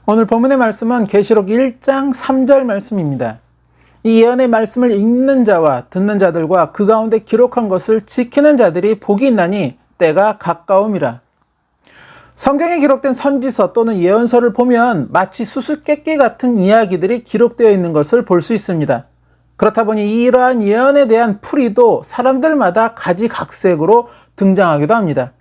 오늘 본문의 말씀은 계시록 1장 3절 말씀입니다. 이 예언의 말씀을 읽는 자와 듣는 자들과 그 가운데 기록한 것을 지키는 자들이 복이 있나니 때가 가까움이라. 성경에 기록된 선지서 또는 예언서를 보면 마치 수수께끼 같은 이야기들이 기록되어 있는 것을 볼 수 있습니다. 그렇다 보니 이러한 예언에 대한 풀이도 사람들마다 가지각색으로 등장하기도 합니다.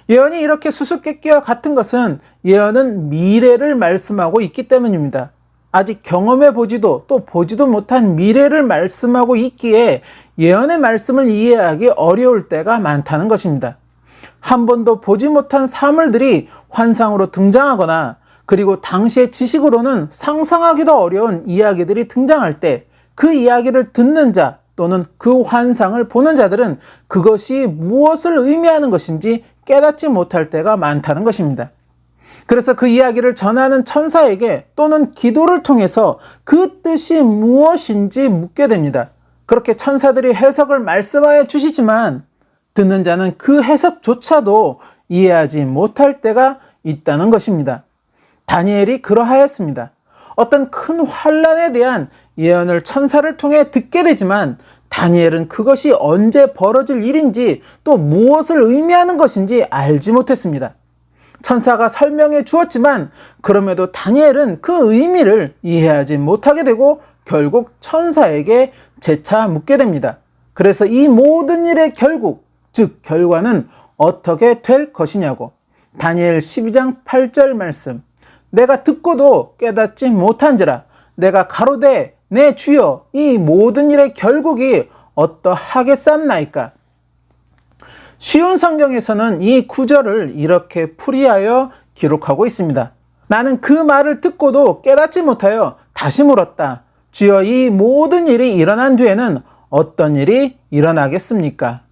예언이 이렇게 수수께끼와 같은 것은 예언은 미래를 말씀하고 있기 때문입니다. 아직 경험해 보지도 또 보지도 못한 미래를 말씀하고 있기에 예언의 말씀을 이해하기 어려울 때가 많다는 것입니다. 한 번도 보지 못한 사물들이 환상으로 등장하거나 그리고 당시의 지식으로는 상상하기도 어려운 이야기들이 등장할 때 그 이야기를 듣는 자 또는 그 환상을 보는 자들은 그것이 무엇을 의미하는 것인지 깨닫지 못할 때가 많다는 것입니다. 그래서 그 이야기를 전하는 천사에게 또는 기도를 통해서 그 뜻이 무엇인지 묻게 됩니다. 그렇게 천사들이 해석을 말씀하여 주시지만 듣는 자는 그 해석조차도 이해하지 못할 때가 있다는 것입니다. 다니엘이 그러하였습니다. 어떤 큰 환난에 대한 예언을 천사를 통해 듣게 되지만 다니엘은 그것이 언제 벌어질 일인지 또 무엇을 의미하는 것인지 알지 못했습니다. 천사가 설명해 주었지만 그럼에도 다니엘은 그 의미를 이해하지 못하게 되고 결국 천사에게 재차 묻게 됩니다. 그래서 이 모든 일의 결국, 즉 결과는 어떻게 될 것이냐고. 다니엘 12장 8절 말씀. 내가 듣고도 깨닫지 못한지라 내가 가로되 내 주여 이 모든 일의 결국이 어떠하겠삼나이까. 쉬운 성경에서는 이 구절을 이렇게 풀이하여 기록하고 있습니다. 나는 그 말을 듣고도 깨닫지 못하여 다시 물었다. 주여 이 모든 일이 일어난 뒤에는 어떤 일이 일어나겠습니까?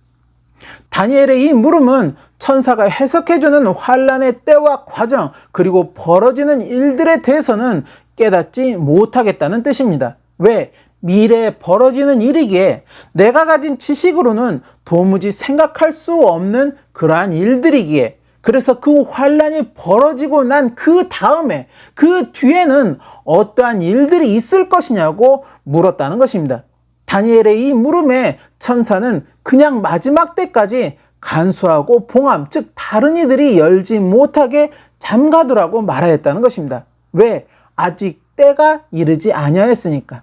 다니엘의 이 물음은 천사가 해석해주는 환난의 때와 과정 그리고 벌어지는 일들에 대해서는 깨닫지 못하겠다는 뜻입니다. 왜? 미래에 벌어지는 일이기에 내가 가진 지식으로는 도무지 생각할 수 없는 그러한 일들이기에 그래서 그 환난이 벌어지고 난 그 다음에 그 뒤에는 어떠한 일들이 있을 것이냐고 물었다는 것입니다. 다니엘의 이 물음에 천사는 그냥 마지막 때까지 간수하고 봉함, 즉 다른 이들이 열지 못하게 잠가두라고 말하였다는 것입니다. 왜? 아직 때가 이르지 아니하였으니까.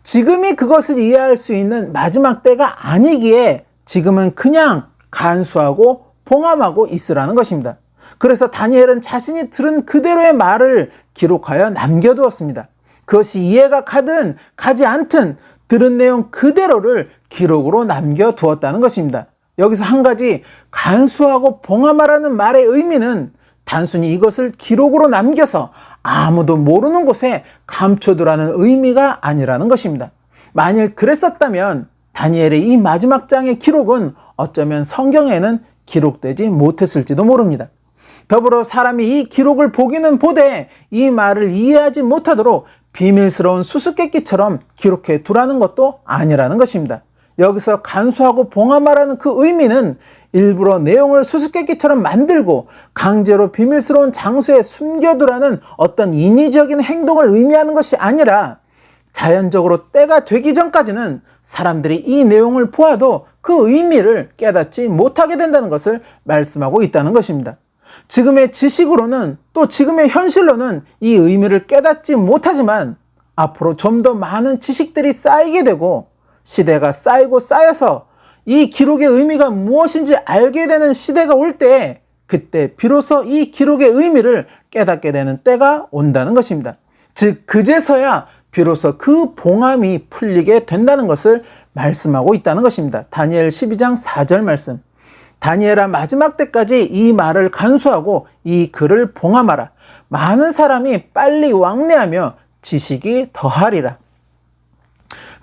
지금이 그것을 이해할 수 있는 마지막 때가 아니기에 지금은 그냥 간수하고 봉함하고 있으라는 것입니다. 그래서 다니엘은 자신이 들은 그대로의 말을 기록하여 남겨두었습니다. 그것이 이해가 가든 가지 않든 들은 내용 그대로를 기록으로 남겨두었다는 것입니다. 여기서 한 가지 간수하고 봉함하라는 말의 의미는 단순히 이것을 기록으로 남겨서 아무도 모르는 곳에 감춰두라는 의미가 아니라는 것입니다. 만일 그랬었다면 다니엘의 이 마지막 장의 기록은 어쩌면 성경에는 기록되지 못했을지도 모릅니다. 더불어 사람이 이 기록을 보기는 보되 이 말을 이해하지 못하도록 비밀스러운 수수께끼처럼 기록해 두라는 것도 아니라는 것입니다. 여기서 간수하고 봉함하라는 그 의미는 일부러 내용을 수수께끼처럼 만들고 강제로 비밀스러운 장소에 숨겨두라는 어떤 인위적인 행동을 의미하는 것이 아니라 자연적으로 때가 되기 전까지는 사람들이 이 내용을 보아도 그 의미를 깨닫지 못하게 된다는 것을 말씀하고 있다는 것입니다. 지금의 지식으로는 또 지금의 현실로는 이 의미를 깨닫지 못하지만 앞으로 좀 더 많은 지식들이 쌓이게 되고 시대가 쌓이고 쌓여서 이 기록의 의미가 무엇인지 알게 되는 시대가 올 때 그때 비로소 이 기록의 의미를 깨닫게 되는 때가 온다는 것입니다. 즉 그제서야 비로소 그 봉함이 풀리게 된다는 것을 말씀하고 있다는 것입니다. 다니엘 12장 4절 말씀. 다니엘아 마지막 때까지 이 말을 간수하고 이 글을 봉함하라. 많은 사람이 빨리 왕래하며 지식이 더하리라.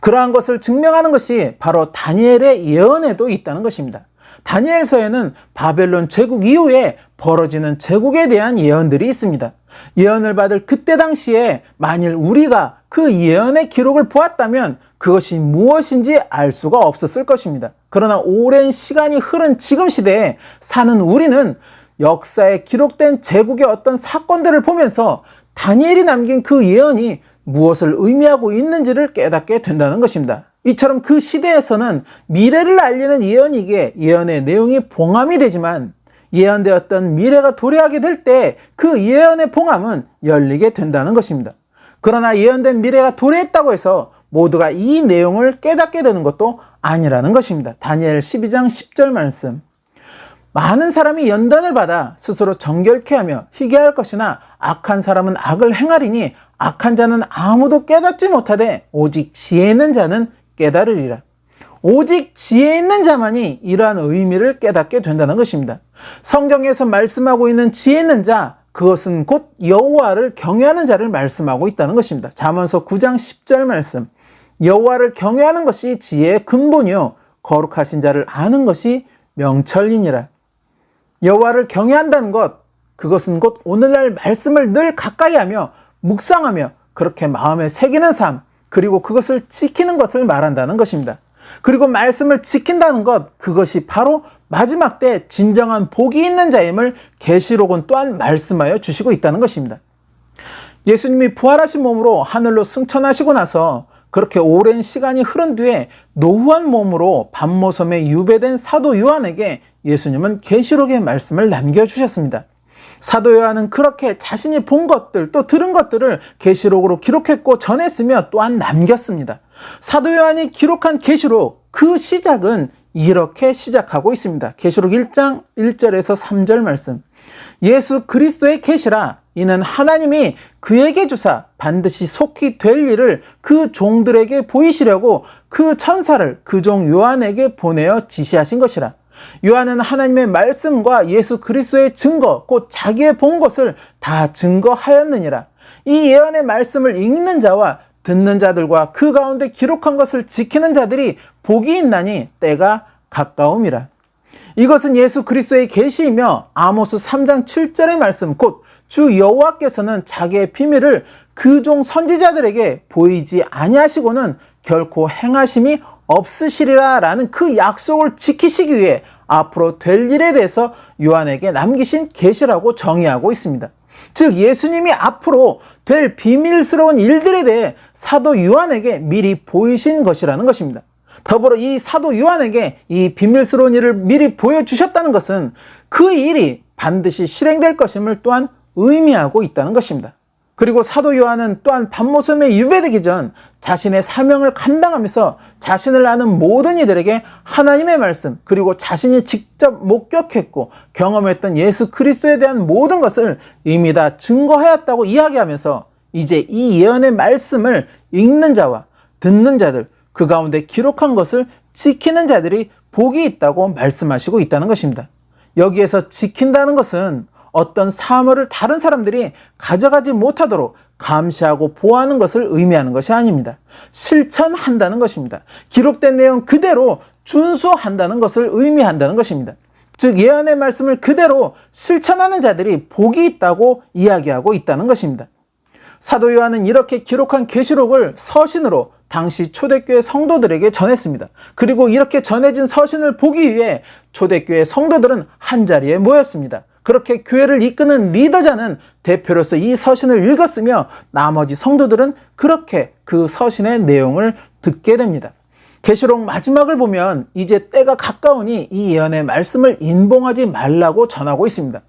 그러한 것을 증명하는 것이 바로 다니엘의 예언에도 있다는 것입니다. 다니엘서에는 바벨론 제국 이후에 벌어지는 제국에 대한 예언들이 있습니다. 예언을 받을 그때 당시에 만일 우리가 그 예언의 기록을 보았다면 그것이 무엇인지 알 수가 없었을 것입니다. 그러나 오랜 시간이 흐른 지금 시대에 사는 우리는 역사에 기록된 제국의 어떤 사건들을 보면서 다니엘이 남긴 그 예언이 무엇을 의미하고 있는지를 깨닫게 된다는 것입니다. 이처럼 그 시대에서는 미래를 알리는 예언이기에 예언의 내용이 봉함이 되지만 예언되었던 미래가 도래하게 될 때 그 예언의 봉함은 열리게 된다는 것입니다. 그러나 예언된 미래가 도래했다고 해서 모두가 이 내용을 깨닫게 되는 것도 아니라는 것입니다. 다니엘 12장 10절 말씀. 많은 사람이 연단을 받아 스스로 정결케 하며 희게할 것이나 악한 사람은 악을 행하리니 악한 자는 아무도 깨닫지 못하되 오직 지혜 있는 자는 깨달으리라. 오직 지혜 있는 자만이 이러한 의미를 깨닫게 된다는 것입니다. 성경에서 말씀하고 있는 지혜 있는 자, 그것은 곧 여호와를 경외하는 자를 말씀하고 있다는 것입니다. 잠언서 9장 10절 말씀. 여호와를 경외하는 것이 지혜의 근본이요 거룩하신 자를 아는 것이 명철이니라. 여호와를 경외한다는 것, 그것은 곧 오늘날 말씀을 늘 가까이 하며 묵상하며 그렇게 마음에 새기는 삶, 그리고 그것을 지키는 것을 말한다는 것입니다. 그리고 말씀을 지킨다는 것, 그것이 바로 마지막 때 진정한 복이 있는 자임을 계시록은 또한 말씀하여 주시고 있다는 것입니다. 예수님이 부활하신 몸으로 하늘로 승천하시고 나서 그렇게 오랜 시간이 흐른 뒤에 노후한 몸으로 반모섬에 유배된 사도 요한에게 예수님은 계시록의 말씀을 남겨주셨습니다. 사도 요한은 그렇게 자신이 본 것들 또 들은 것들을 계시록으로 기록했고 전했으며 또한 남겼습니다. 사도 요한이 기록한 계시록, 그 시작은 이렇게 시작하고 있습니다. 계시록 1장 1절에서 3절 말씀. 예수 그리스도의 계시라. 이는 하나님이 그에게 주사 반드시 속히 될 일을 그 종들에게 보이시려고 그 천사를 그 종 요한에게 보내어 지시하신 것이라. 요한은 하나님의 말씀과 예수 그리스도의 증거, 곧 자기의 본 것을 다 증거하였느니라. 이 예언의 말씀을 읽는 자와 듣는 자들과 그 가운데 기록한 것을 지키는 자들이 복이 있나니 때가 가까움이라. 이것은 예수 그리스도의 계시이며 아모스 3장 7절의 말씀, 곧 주 여호와께서는 자기의 비밀을 그 종 선지자들에게 보이지 아니하시고는 결코 행하심이 없으시리라 라는 그 약속을 지키시기 위해 앞으로 될 일에 대해서 요한에게 남기신 계시라고 정의하고 있습니다. 즉 예수님이 앞으로 될 비밀스러운 일들에 대해 사도 요한에게 미리 보이신 것이라는 것입니다. 더불어 이 사도 요한에게 이 비밀스러운 일을 미리 보여주셨다는 것은 그 일이 반드시 실행될 것임을 또한 의미하고 있다는 것입니다. 그리고 사도 요한은 또한 반모섬에 유배되기 전 자신의 사명을 감당하면서 자신을 아는 모든 이들에게 하나님의 말씀, 그리고 자신이 직접 목격했고 경험했던 예수 그리스도에 대한 모든 것을 이미 다 증거하였다고 이야기하면서 이제 이 예언의 말씀을 읽는 자와 듣는 자들, 그 가운데 기록한 것을 지키는 자들이 복이 있다고 말씀하시고 있다는 것입니다. 여기에서 지킨다는 것은 어떤 사물을 다른 사람들이 가져가지 못하도록 감시하고 보호하는 것을 의미하는 것이 아닙니다. 실천한다는 것입니다. 기록된 내용 그대로 준수한다는 것을 의미한다는 것입니다. 즉 예언의 말씀을 그대로 실천하는 자들이 복이 있다고 이야기하고 있다는 것입니다. 사도 요한은 이렇게 기록한 계시록을 서신으로 당시 초대교회 성도들에게 전했습니다. 그리고 이렇게 전해진 서신을 보기 위해 초대교회 성도들은 한자리에 모였습니다. 그렇게 교회를 이끄는 리더자는 대표로서 이 서신을 읽었으며 나머지 성도들은 그렇게 그 서신의 내용을 듣게 됩니다. 계시록 마지막을 보면 이제 때가 가까우니 이 예언의 말씀을 인봉하지 말라고 전하고 있습니다.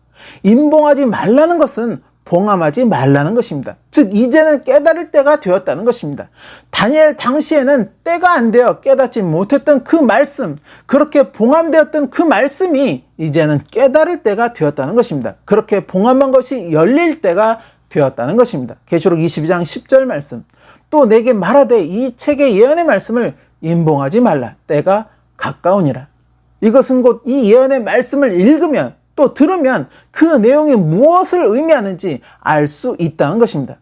인봉하지 말라는 것은 봉함하지 말라는 것입니다. 즉 이제는 깨달을 때가 되었다는 것입니다. 다니엘 당시에는 때가 안 되어 깨닫지 못했던 그 말씀, 그렇게 봉함되었던 그 말씀이 이제는 깨달을 때가 되었다는 것입니다. 그렇게 봉함한 것이 열릴 때가 되었다는 것입니다. 계시록 22장 10절 말씀. 또 내게 말하되 이 책의 예언의 말씀을 인봉하지 말라. 때가 가까우니라. 이것은 곧 이 예언의 말씀을 읽으면 또 들으면 그 내용이 무엇을 의미하는지 알 수 있다는 것입니다.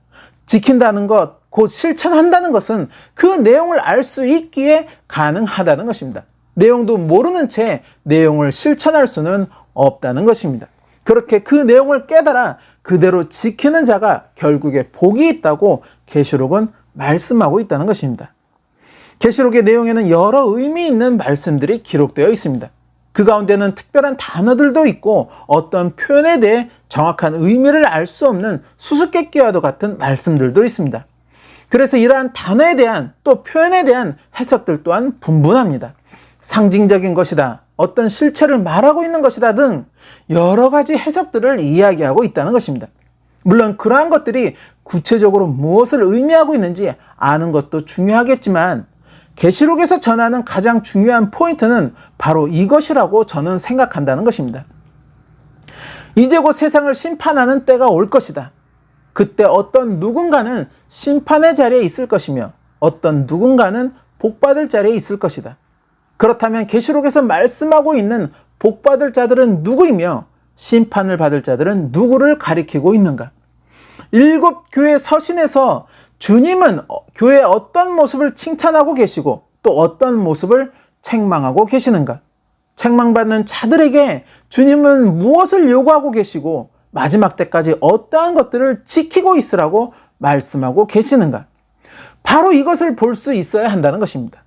지킨다는 것, 곧 실천한다는 것은 그 내용을 알 수 있기에 가능하다는 것입니다. 내용도 모르는 채 내용을 실천할 수는 없다는 것입니다. 그렇게 그 내용을 깨달아 그대로 지키는 자가 결국에 복이 있다고 계시록은 말씀하고 있다는 것입니다. 계시록의 내용에는 여러 의미 있는 말씀들이 기록되어 있습니다. 그 가운데는 특별한 단어들도 있고 어떤 표현에 대해 정확한 의미를 알 수 없는 수수께끼와도 같은 말씀들도 있습니다. 그래서 이러한 단어에 대한 또 표현에 대한 해석들 또한 분분합니다. 상징적인 것이다, 어떤 실체를 말하고 있는 것이다 등 여러 가지 해석들을 이야기하고 있다는 것입니다. 물론 그러한 것들이 구체적으로 무엇을 의미하고 있는지 아는 것도 중요하겠지만 계시록에서 전하는 가장 중요한 포인트는 바로 이것이라고 저는 생각한다는 것입니다. 이제 곧 세상을 심판하는 때가 올 것이다. 그때 어떤 누군가는 심판의 자리에 있을 것이며 어떤 누군가는 복받을 자리에 있을 것이다. 그렇다면 계시록에서 말씀하고 있는 복받을 자들은 누구이며 심판을 받을 자들은 누구를 가리키고 있는가? 7 교회 서신에서 주님은 교회의 어떤 모습을 칭찬하고 계시고 또 어떤 모습을 책망하고 계시는가? 책망받는 자들에게 주님은 무엇을 요구하고 계시고 마지막 때까지 어떠한 것들을 지키고 있으라고 말씀하고 계시는가? 바로 이것을 볼 수 있어야 한다는 것입니다.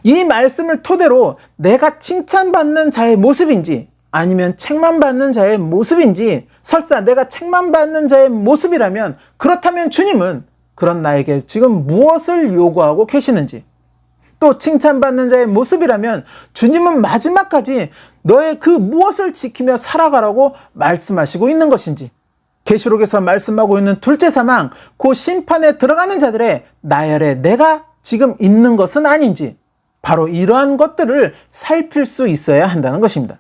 이 말씀을 토대로 내가 칭찬받는 자의 모습인지 아니면 책망받는 자의 모습인지, 설사 내가 책망받는 자의 모습이라면 그렇다면 주님은 그런 나에게 지금 무엇을 요구하고 계시는지, 또 칭찬받는 자의 모습이라면 주님은 마지막까지 너의 그 무엇을 지키며 살아가라고 말씀하시고 있는 것인지, 계시록에서 말씀하고 있는 둘째 사망, 그 심판에 들어가는 자들의 나열에 내가 지금 있는 것은 아닌지, 바로 이러한 것들을 살필 수 있어야 한다는 것입니다.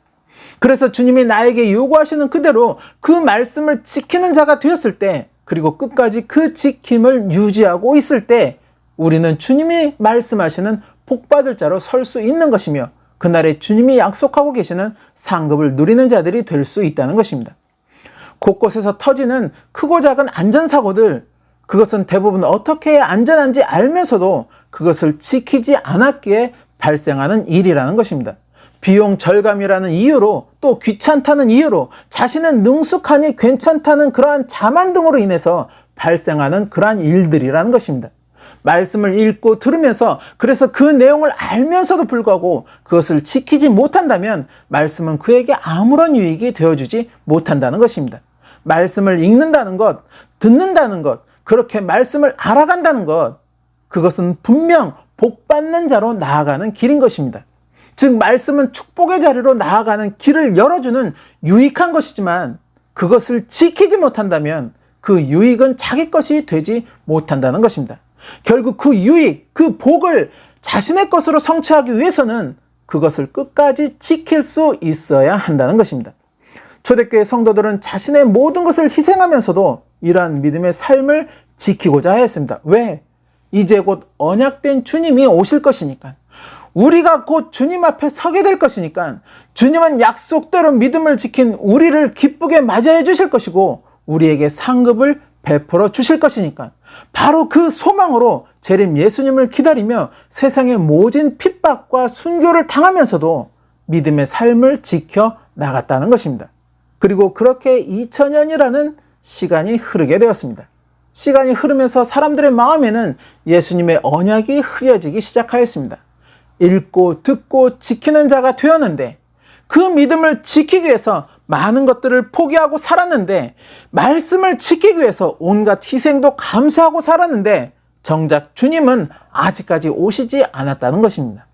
그래서 주님이 나에게 요구하시는 그대로 그 말씀을 지키는 자가 되었을 때, 그리고 끝까지 그 지킴을 유지하고 있을 때 우리는 주님이 말씀하시는 복받을 자로 설 수 있는 것이며 그날에 주님이 약속하고 계시는 상급을 누리는 자들이 될 수 있다는 것입니다. 곳곳에서 터지는 크고 작은 안전사고들, 그것은 대부분 어떻게 안전한지 알면서도 그것을 지키지 않았기에 발생하는 일이라는 것입니다. 비용 절감이라는 이유로, 또 귀찮다는 이유로, 자신은 능숙하니 괜찮다는 그러한 자만 등으로 인해서 발생하는 그러한 일들이라는 것입니다. 말씀을 읽고 들으면서, 그래서 그 내용을 알면서도 불구하고 그것을 지키지 못한다면 말씀은 그에게 아무런 유익이 되어주지 못한다는 것입니다. 말씀을 읽는다는 것, 듣는다는 것, 그렇게 말씀을 알아간다는 것, 그것은 분명 복받는 자로 나아가는 길인 것입니다. 즉 말씀은 축복의 자리로 나아가는 길을 열어주는 유익한 것이지만 그것을 지키지 못한다면 그 유익은 자기 것이 되지 못한다는 것입니다. 결국 그 유익, 그 복을 자신의 것으로 성취하기 위해서는 그것을 끝까지 지킬 수 있어야 한다는 것입니다. 초대교회 성도들은 자신의 모든 것을 희생하면서도 이러한 믿음의 삶을 지키고자 하였습니다. 왜? 이제 곧 언약된 주님이 오실 것이니까. 우리가 곧 주님 앞에 서게 될 것이니까 주님은 약속대로 믿음을 지킨 우리를 기쁘게 맞이해 주실 것이고 우리에게 상급을 베풀어 주실 것이니까 바로 그 소망으로 재림 예수님을 기다리며 세상의 모진 핍박과 순교를 당하면서도 믿음의 삶을 지켜 나갔다는 것입니다. 그리고 그렇게 2000년이라는 시간이 흐르게 되었습니다. 시간이 흐르면서 사람들의 마음에는 예수님의 언약이 흐려지기 시작하였습니다. 읽고 듣고 지키는 자가 되었는데 그 믿음을 지키기 위해서 많은 것들을 포기하고 살았는데, 말씀을 지키기 위해서 온갖 희생도 감수하고 살았는데 정작 주님은 아직까지 오시지 않았다는 것입니다.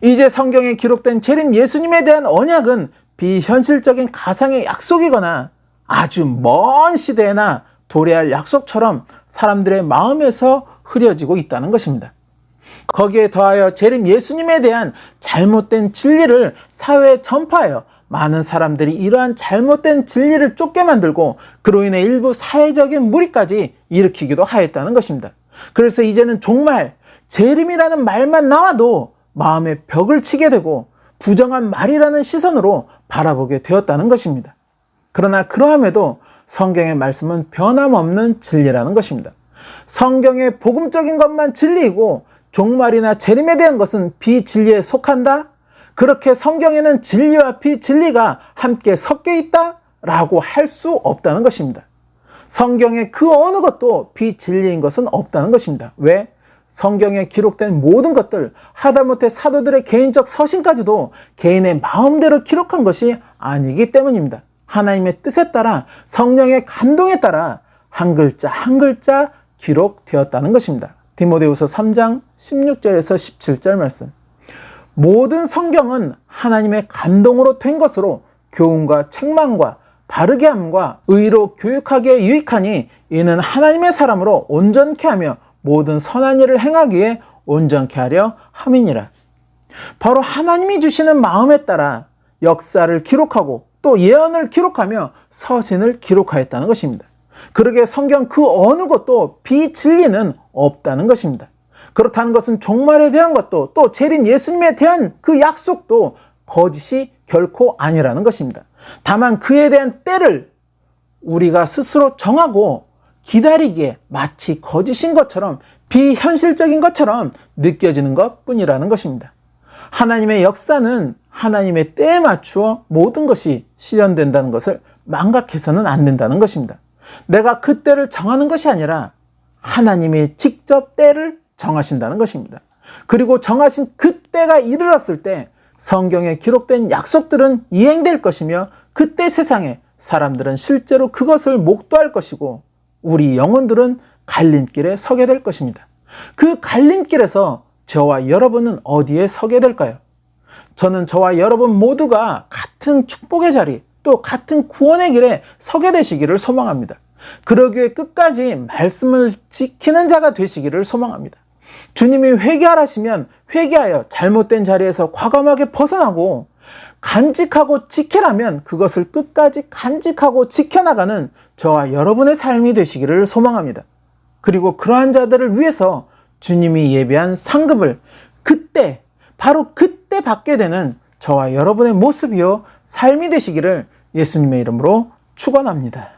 이제 성경에 기록된 재림 예수님에 대한 언약은 비현실적인 가상의 약속이거나 아주 먼 시대에나 도래할 약속처럼 사람들의 마음에서 흐려지고 있다는 것입니다. 거기에 더하여 재림 예수님에 대한 잘못된 진리를 사회에 전파하여 많은 사람들이 이러한 잘못된 진리를 쫓게 만들고 그로 인해 일부 사회적인 무리까지 일으키기도 하였다는 것입니다. 그래서 이제는 종말, 재림이라는 말만 나와도 마음에 벽을 치게 되고 부정한 말이라는 시선으로 바라보게 되었다는 것입니다. 그러나 그러함에도 성경의 말씀은 변함없는 진리라는 것입니다. 성경의 복음적인 것만 진리이고 종말이나 재림에 대한 것은 비진리에 속한다? 그렇게 성경에는 진리와 비진리가 함께 섞여 있다라고 할 수 없다는 것입니다. 성경의 그 어느 것도 비진리인 것은 없다는 것입니다. 왜? 성경에 기록된 모든 것들, 하다못해 사도들의 개인적 서신까지도 개인의 마음대로 기록한 것이 아니기 때문입니다. 하나님의 뜻에 따라, 성령의 감동에 따라 한 글자 한 글자 기록되었다는 것입니다. 디모데후서 3장 16절에서 17절 말씀. 모든 성경은 하나님의 감동으로 된 것으로 교훈과 책망과 바르게 함과 의로 교육하기에 유익하니 이는 하나님의 사람으로 온전케 하며 모든 선한 일을 행하기에 온전케 하려 함이니라. 바로 하나님이 주시는 마음에 따라 역사를 기록하고 또 예언을 기록하며 서신을 기록하였다는 것입니다. 그러기에 성경 그 어느 것도 비진리는 없다는 것입니다. 그렇다는 것은 종말에 대한 것도 또 재림 예수님에 대한 그 약속도 거짓이 결코 아니라는 것입니다. 다만 그에 대한 때를 우리가 스스로 정하고 기다리기에 마치 거짓인 것처럼 비현실적인 것처럼 느껴지는 것뿐이라는 것입니다. 하나님의 역사는 하나님의 때에 맞추어 모든 것이 실현된다는 것을 망각해서는 안 된다는 것입니다. 내가 그 때를 정하는 것이 아니라 하나님이 직접 때를 정하신다는 것입니다. 그리고 정하신 그 때가 이르렀을 때 성경에 기록된 약속들은 이행될 것이며 그때 세상에 사람들은 실제로 그것을 목도할 것이고 우리 영혼들은 갈림길에 서게 될 것입니다. 그 갈림길에서 저와 여러분은 어디에 서게 될까요? 저는 저와 여러분 모두가 같은 축복의 자리 또 같은 구원의 길에 서게 되시기를 소망합니다. 그러기에 끝까지 말씀을 지키는 자가 되시기를 소망합니다. 주님이 회개하라시면 회개하여 잘못된 자리에서 과감하게 벗어나고 간직하고 지키라면 그것을 끝까지 간직하고 지켜나가는 저와 여러분의 삶이 되시기를 소망합니다. 그리고 그러한 자들을 위해서 주님이 예비한 상급을 그때 바로 그때 받게 되는 저와 여러분의 모습이요 삶이 되시기를 예수님의 이름으로 축원합니다.